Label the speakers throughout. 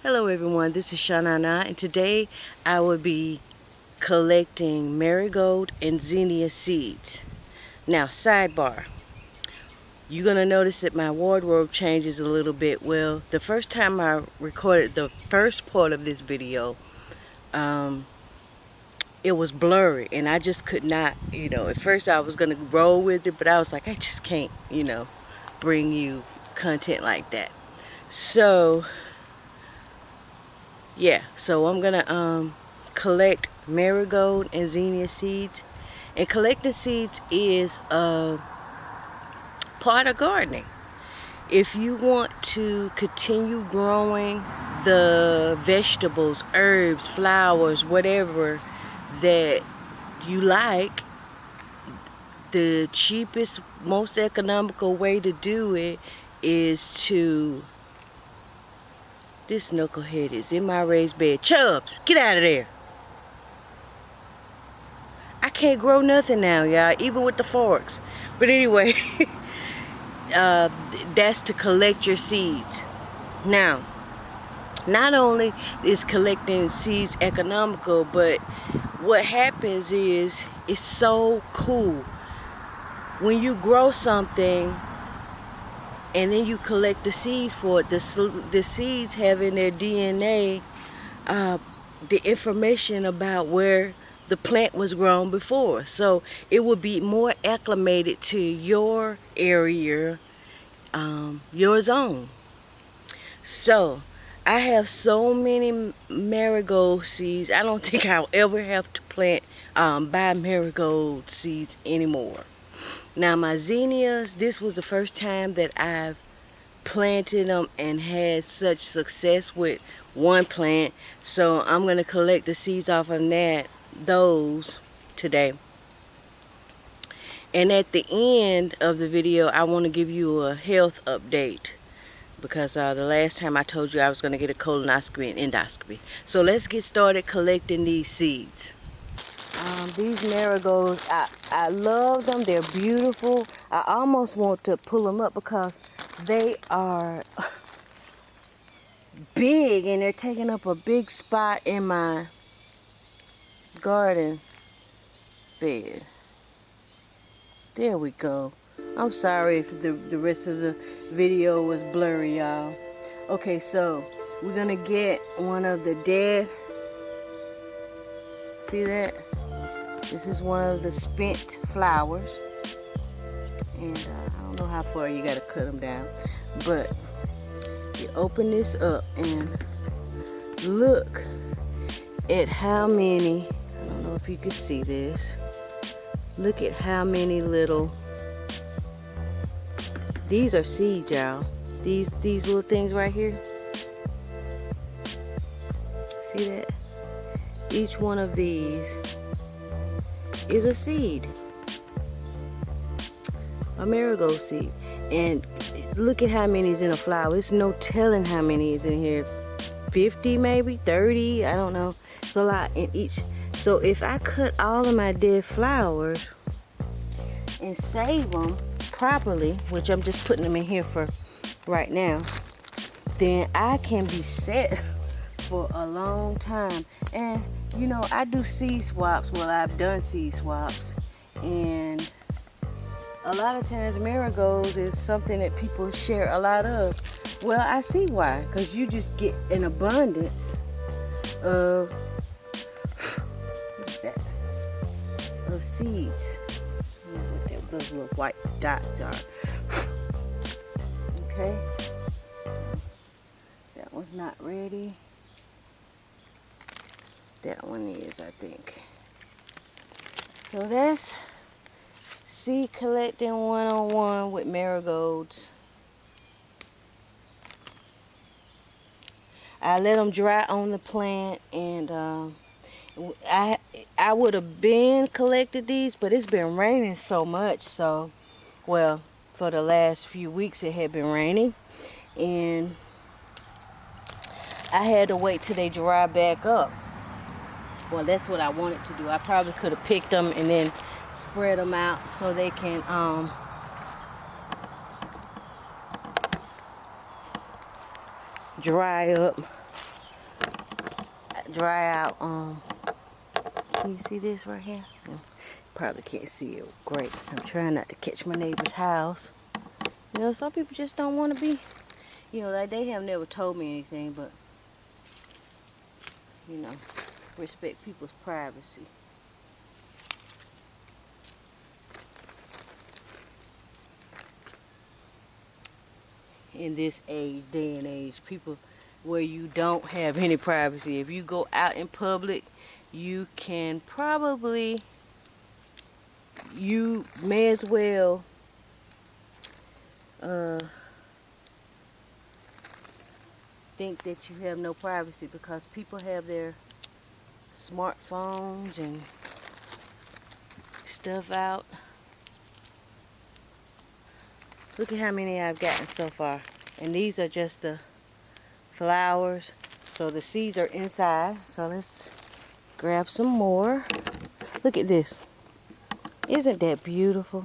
Speaker 1: Hello everyone, this is Shananah, and today I will be collecting Marigold and Zinnia seeds. Now, sidebar, you're going to notice that my wardrobe changes a little bit. Well, the first time I recorded the first part of this video, it was blurry, and I just could not, at first I was going to roll with it, but I was like, I just can't, bring you content like that. So yeah, so I'm gonna collect marigold and zinnia seeds, and collecting seeds is part of gardening. If you want to continue growing the vegetables, herbs, flowers, whatever that you like, the cheapest, most economical way to do it is to... This knucklehead is in my raised bed. Chubbs, get out of there. I can't grow nothing now, y'all, even with the forks. But anyway, that's to collect your seeds. Now, not only is collecting seeds economical, but what happens is it's so cool. When you grow something and then you collect the seeds for it, the seeds have in their DNA the information about where the plant was grown before. So it will be more acclimated to your area, your zone. So I have so many marigold seeds. I don't think I'll ever have to buy marigold seeds anymore. Now my zinnias, this was the first time that I've planted them and had such success with one plant. So I'm going to collect the seeds off of those today. And at the end of the video, I want to give you a health update, because the last time I told you I was going to get a colonoscopy and endoscopy. So let's get started collecting these seeds. These marigolds, I love them. They're beautiful. I almost want to pull them up because they are big and they're taking up a big spot in my garden bed. There we go. I'm sorry if the rest of the video was blurry, y'all. Okay, so we're gonna get one of the dead. See that? This is one of the spent flowers. And I don't know how far you gotta cut them down. But you open this up and look at how many, I don't know if you can see this. Look at how many little, these are seeds, y'all. These little things right here. See that? Each one of these is a seed, a marigold seed. And look at how many is in a flower. It's no telling how many is in here. 50 maybe, 30, I don't know. It's a lot in each. So if I cut all of my dead flowers and save them properly, which I'm just putting them in here for right now, then I can be set for a long time. And I do seed swaps. Well, I've done seed swaps, and a lot of times marigolds is something that people share a lot of. Well, I see why, because you just get an abundance of seeds. I don't know what those little white dots are. Okay, that one's not ready. That one is, I think. So that's seed collecting 101 with marigolds. I let them dry on the plant, and I would have been collected these, but it's been raining so much. So, well, for the last few weeks it had been raining, and I had to wait till they dry back up. Well, that's what I wanted to do. I probably could have picked them and then spread them out so they can dry up, dry out. Can you see this right here? Probably can't see it great. I'm trying not to catch my neighbor's house. You know, some people just don't want to be, you know, like they have never told me anything, but, you know, respect people's privacy. In this day and age, people where you don't have any privacy. If you go out in public, you can probably, you may as well think that you have no privacy, because people have their smartphones and stuff out. Look at how many I've gotten so far. And these are just the flowers. So the seeds are inside. So let's grab some more. Look at this. Isn't that beautiful?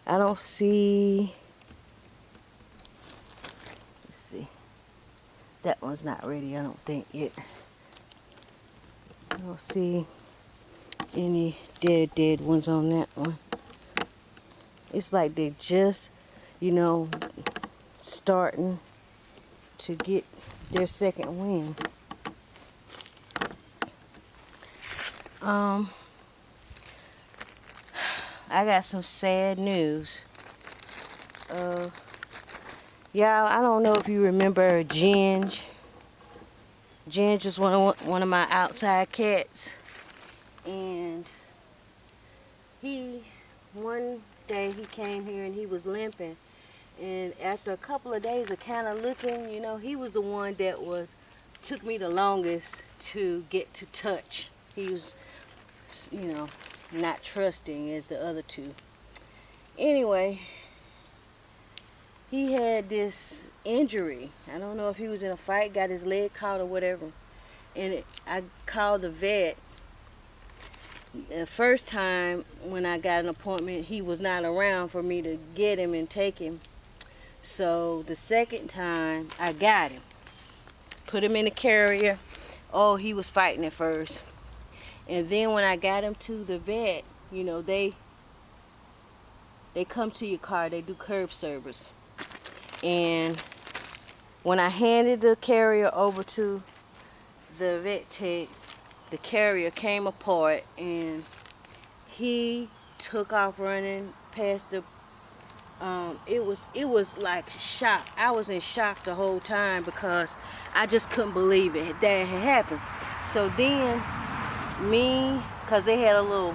Speaker 1: I don't see, let's see. That one's not ready, I don't think yet. I don't see any dead ones on that one. It's like they just, you know, starting to get their second wind. I got some sad news. Y'all, I don't know if you remember Ginge. Ginge is one of my outside cats. And one day he came here and he was limping. And after a couple of days of kind of looking, you know, he was the one that took me the longest to get to touch. He was, you know, not trusting as the other two. Anyway, he had this injury. I don't know if he was in a fight, got his leg caught or whatever. And I called the vet. The first time when I got an appointment, he was not around for me to get him and take him. So the second time I got him, put him in the carrier. Oh, he was fighting at first. And then when I got him to the vet, you know, they come to your car, they do curb service. And when I handed the carrier over to the vet tech, the carrier came apart and he took off running past the it was like shock. I was in shock the whole time because I just couldn't believe it that had happened. So then because they had a little,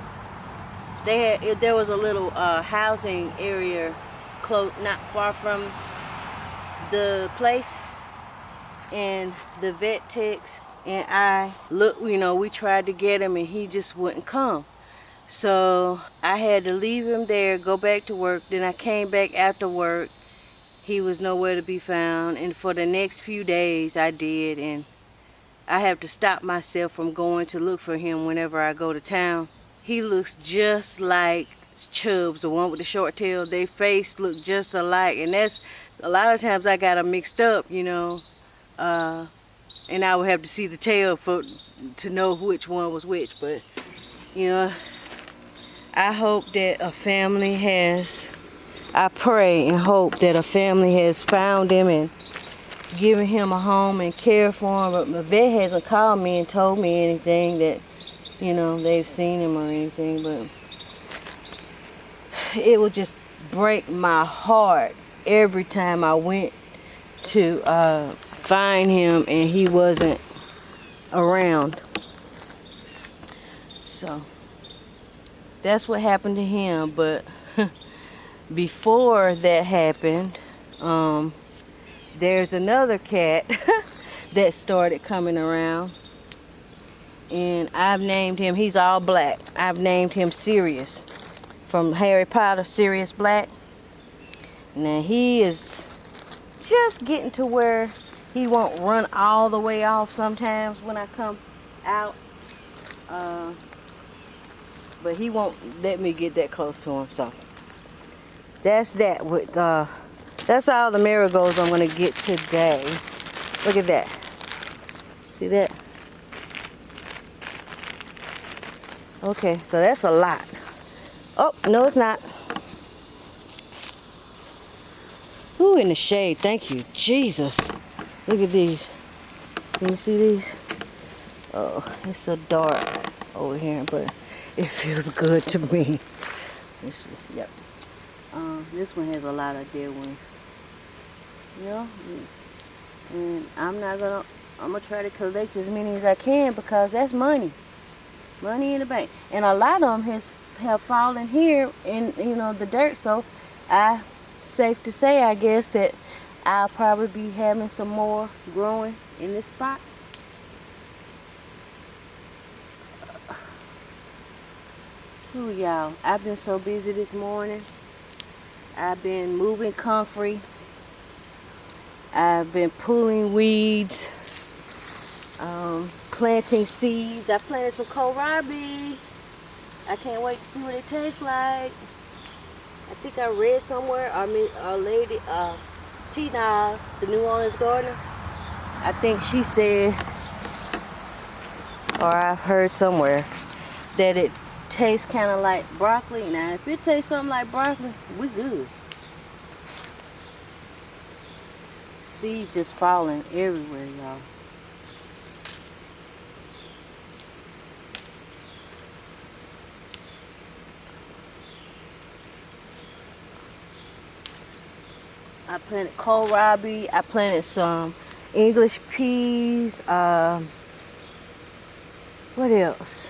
Speaker 1: there was a little housing area close, not far from the place, and the vet techs and I looked, you know, we tried to get him and he just wouldn't come. So I had to leave him there, go back to work. Then I came back after work. He was nowhere to be found. And for the next few days I did, and I have to stop myself from going to look for him whenever I go to town. He looks just like Chubbs, the one with the short tail. Their face look just alike, and that's a lot of times I got them mixed up, you know. And I would have to see the tail to know which one was which. But you know, I hope that a family I pray and hope that a family has found him and given him a home and cared for him. But the vet hasn't called me and told me anything that, you know, they've seen him or anything. But it would just break my heart every time I went to find him and he wasn't around. So that's what happened to him. But before that happened, there's another cat that started coming around, and I've named him, he's all black. I've named him Sirius, from Harry Potter, Sirius Black. Now he is just getting to where he won't run all the way off sometimes when I come out. But he won't let me get that close to him. So that's that with that's all the marigolds I'm going to get today. Look at that. See that? Okay, so that's a lot. Oh, no, it's not. Ooh, in the shade. Thank you, Jesus. Look at these. Can you see these? Oh, it's so dark over here, but it feels good to me. Let's see. Yep. This one has a lot of dead ones. Yeah. And I'm gonna try to collect as many as I can because that's money. Money in the bank. And a lot of them have fallen here in, you know, the dirt. So safe to say, I guess, that I'll probably be having some more growing in this spot. Ooh, y'all, I've been so busy this morning. I've been moving comfrey. I've been pulling weeds, planting seeds. I planted some kohlrabi. I can't wait to see what it tastes like. I think I read somewhere, our lady, Tina, the New Orleans gardener, I think she said, or I've heard somewhere, that it tastes kind of like broccoli. Now, if it tastes something like broccoli, we good. Seeds just falling everywhere, y'all. I planted kohlrabi. I planted some English peas. What else?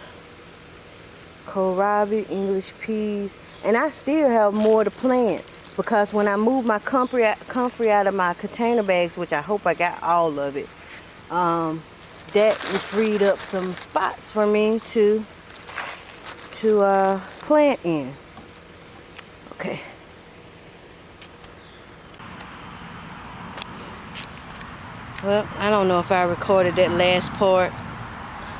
Speaker 1: Kohlrabi, English peas, and I still have more to plant because when I moved my comfrey out of my container bags, which I hope I got all of it, that freed up some spots for me to plant in. Okay. Well, I don't know if I recorded that last part,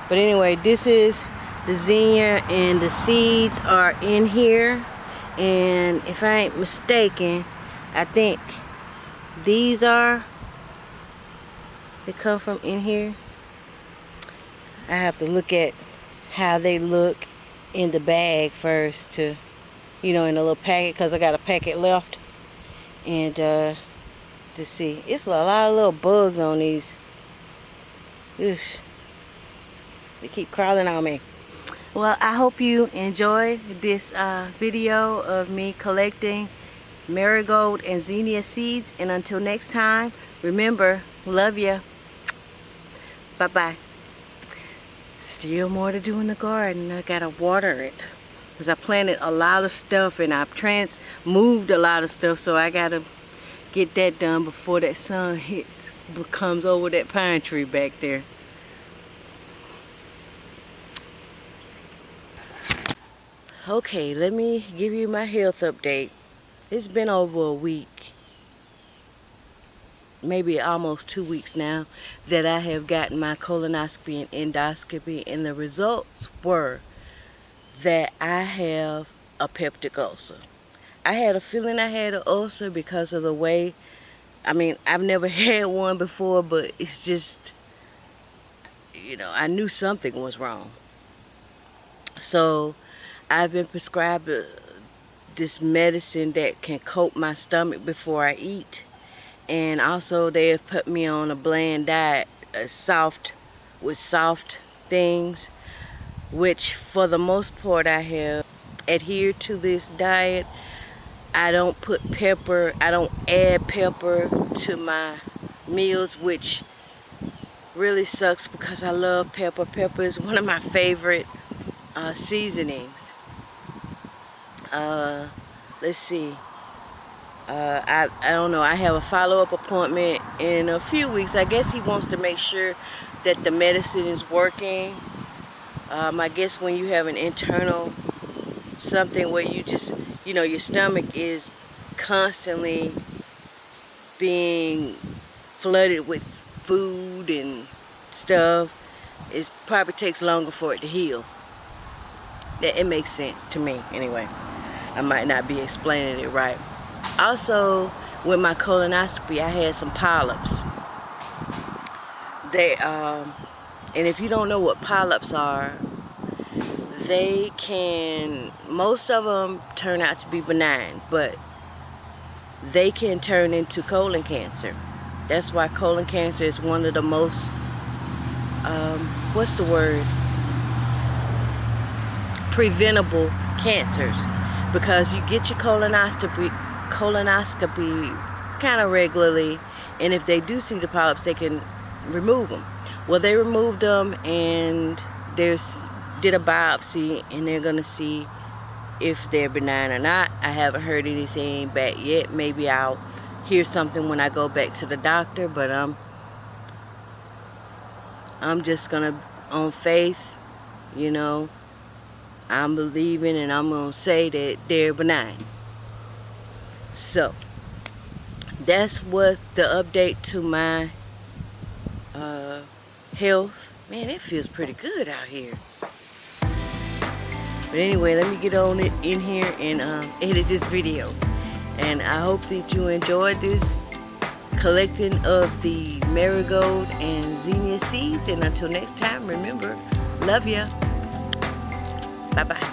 Speaker 1: but anyway, this is the zinnia and the seeds are in here, and if I ain't mistaken, I think they come from in here. I have to look at how they look in the bag first to, you know, in a little packet, because I got a packet left, and to see. It's a lot of little bugs on these. Oof. They keep crawling on me. Well, I hope you enjoyed this video of me collecting Marigold and Zinnia seeds. And until next time, remember, love ya. Bye-bye. Still more to do in the garden. I gotta water it, because I planted a lot of stuff and I've moved a lot of stuff, so I gotta get that done before that sun comes over that pine tree back there. Okay, let me give you my health update. It's been over a week, maybe almost 2 weeks now, that I have gotten my colonoscopy and endoscopy, and the results were that I have a peptic ulcer. I had a feeling I had an ulcer because of the way, I mean, I've never had one before, but it's just, you know, I knew something was wrong. So I've been prescribed this medicine that can coat my stomach before I eat. And also they have put me on a bland diet, with soft things, which for the most part I have adhered to this diet. I don't put pepper, I don't add pepper to my meals, which really sucks because I love pepper. Pepper is one of my favorite seasonings. Let's see. I don't know. I have a follow-up appointment in a few weeks. I guess he wants to make sure that the medicine is working. I guess when you have an internal something where you just, you know, your stomach is constantly being flooded with food and stuff, it probably takes longer for it to heal. It makes sense to me anyway. I might not be explaining it right. Also, with my colonoscopy, I had some polyps. They and if you don't know what polyps are, they can, most of them turn out to be benign, but they can turn into colon cancer. That's why colon cancer is one of the most, what's the word? Preventable cancers, because you get your colonoscopy kind of regularly, and if they do see the polyps, they can remove them. Well, they removed them and did a biopsy, and they're gonna see if they're benign or not. I haven't heard anything back yet. Maybe I'll hear something when I go back to the doctor, but I'm just gonna, on faith, you know, I'm believing, and I'm gonna say that they're benign. So that's what the update to my health. Man, it feels pretty good out here. But anyway, let me get on it in here and edit this video. And I hope that you enjoyed this collecting of the Marigold and Zinnia seeds. And until next time, remember, love ya. Bye-bye.